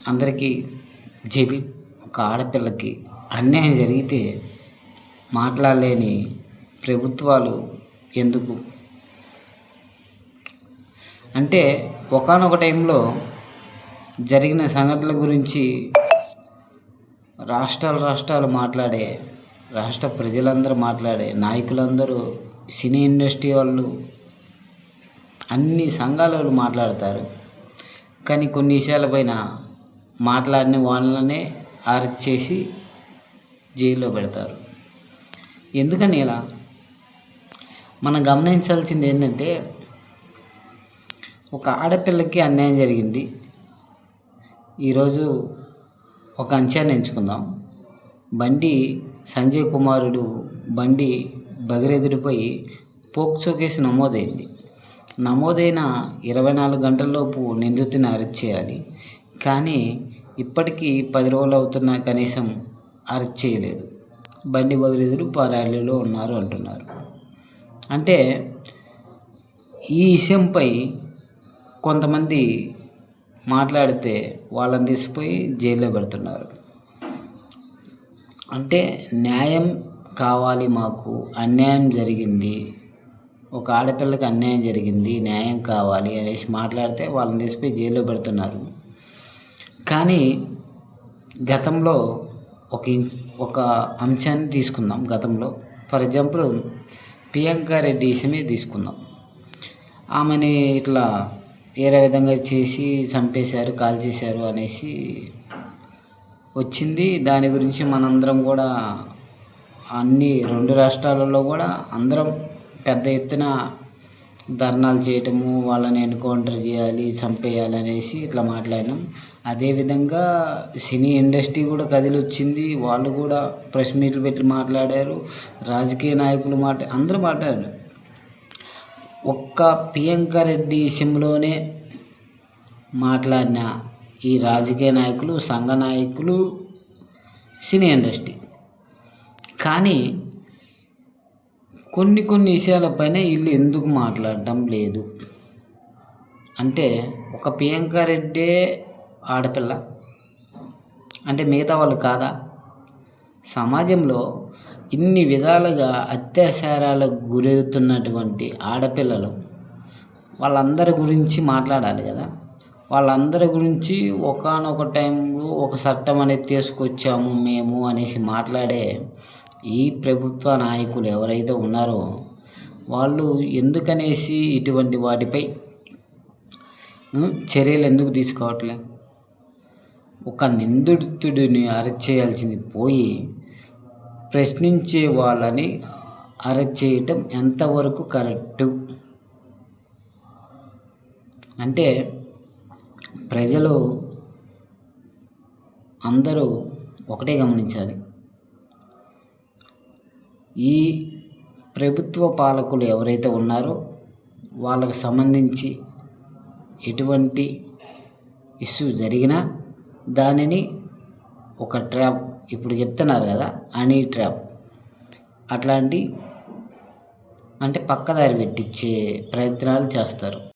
అందరికీ జేబీ ఒక ఆడపిల్లకి అన్యాయం జరిగితే మాట్లాడలేని ప్రభుత్వాలు ఎందుకు? అంటే ఒకానొక టైంలో జరిగిన సంఘటనల గురించి రాష్ట్రాలు మాట్లాడే, రాష్ట్ర ప్రజలందరూ మాట్లాడే, నాయకులందరూ, సినీ ఇండస్ట్రీ వాళ్ళు, అన్ని సంఘాల వాళ్ళు మాట్లాడతారు. కానీ కొన్ని విషయాలపైన మాట్లాడిన వాళ్ళనే అరెస్ట్ చేసి జైల్లో పెడతారు. ఎందుకని ఇలా? మనం గమనించాల్సింది ఏంటంటే, ఒక ఆడపిల్లకి అన్యాయం జరిగింది. ఈరోజు ఒక అంశాన్ని ఎంచుకుందాం. సంజయ్ కుమారుడు బండి భగీరథుడిపై పోక్సో కేసు నమోదైంది. నమోదైన 24 గంటల్లోపు నిందితుని అరెస్ట్ చేయాలి. కానీ ఇప్పటికీ 10 రోజులు అవుతున్నా కనీసం అరెస్ట్ చేయలేదు. బండి భగీరథుడు పరారీలో ఉన్నారు అంటున్నారు. అంటే ఈ విషయంపై కొంతమంది మాట్లాడితే వాళ్ళని తీసిపోయి జైల్లో పెడుతున్నారు. అంటే న్యాయం కావాలి, మాకు అన్యాయం జరిగింది, ఒక ఆడపిల్లకి అన్యాయం జరిగింది, న్యాయం కావాలి అనేసి మాట్లాడితే వాళ్ళని తీసిపోయి జైల్లో పెడుతున్నారు. కానీ గతంలో ఒక అంశాన్ని తీసుకుందాం. గతంలో ఫర్ ఎగ్జాంపుల్ ప్రియాంక రెడ్డి విషయమే తీసుకుందాం. ఆమెని ఇట్లా వేరే విధంగా చేసి చంపేశారు, కాల్చేశారు అనేసి వచ్చింది. దాని గురించి మనందరం కూడా అన్ని 2 రాష్ట్రాలలో కూడా అందరం పెద్ద ఎత్తున ధర్నాలు చేయటము, వాళ్ళని ఎన్కౌంటర్ చేయాలి, చంపేయాలి అనేసి ఇట్లా మాట్లాడినాం. అదేవిధంగా సినీ ఇండస్ట్రీ కూడా కదిలొచ్చింది. వాళ్ళు కూడా ప్రెస్ మీట్లు పెట్టి మాట్లాడారు. రాజకీయ నాయకులు అందరూ మాట్లాడారు. ఒక్క ప్రియాంక రెడ్డి విషయంలోనే మాట్లాడిన ఈ రాజకీయ నాయకులు, సంఘ నాయకులు, సినీ ఇండస్ట్రీ. కానీ కొన్ని విషయాలపైన వీళ్ళు ఎందుకు మాట్లాడటం లేదు? అంటే ఒక ప్రియాంక రెడ్డే ఆడపిల్ల అంటే మిగతా వాళ్ళు కాదా? సమాజంలో ఇన్ని విధాలుగా అత్యాచారాలకు గురవుతున్నటువంటి ఆడపిల్లలు, వాళ్ళందరి గురించి మాట్లాడాలి కదా. వాళ్ళందరి గురించి ఒకానొక టైంలో ఒక చట్టం అనేది తీసుకొచ్చాము మేము అనేసి మాట్లాడే ఈ ప్రభుత్వ నాయకులు ఎవరైతే ఉన్నారో వాళ్ళు ఎందుకనేసి ఇటువంటి వాటిపై చర్యలు ఎందుకు తీసుకోవట్లే? ఒక నిందితుడిని అరెస్ట్ చేయాల్సింది పోయి ప్రశ్నించే వాళ్ళని అరెస్ట్ చేయటం ఎంతవరకు కరెక్టు? అంటే ప్రజలు అందరూ ఒకటే గమనించాలి. ఈ ప్రభుత్వ పాలకులు ఎవరైతే ఉన్నారో వాళ్ళకు సంబంధించి ఎటువంటి ఇష్యూ జరిగినా దానిని ఒక ట్రాప్, ఇప్పుడు చెప్తున్నారు కదా హనీ ట్రాప్, అట్లాంటి అంటే పక్కదారి పెట్టించే ప్రయత్నాలు చేస్తారు.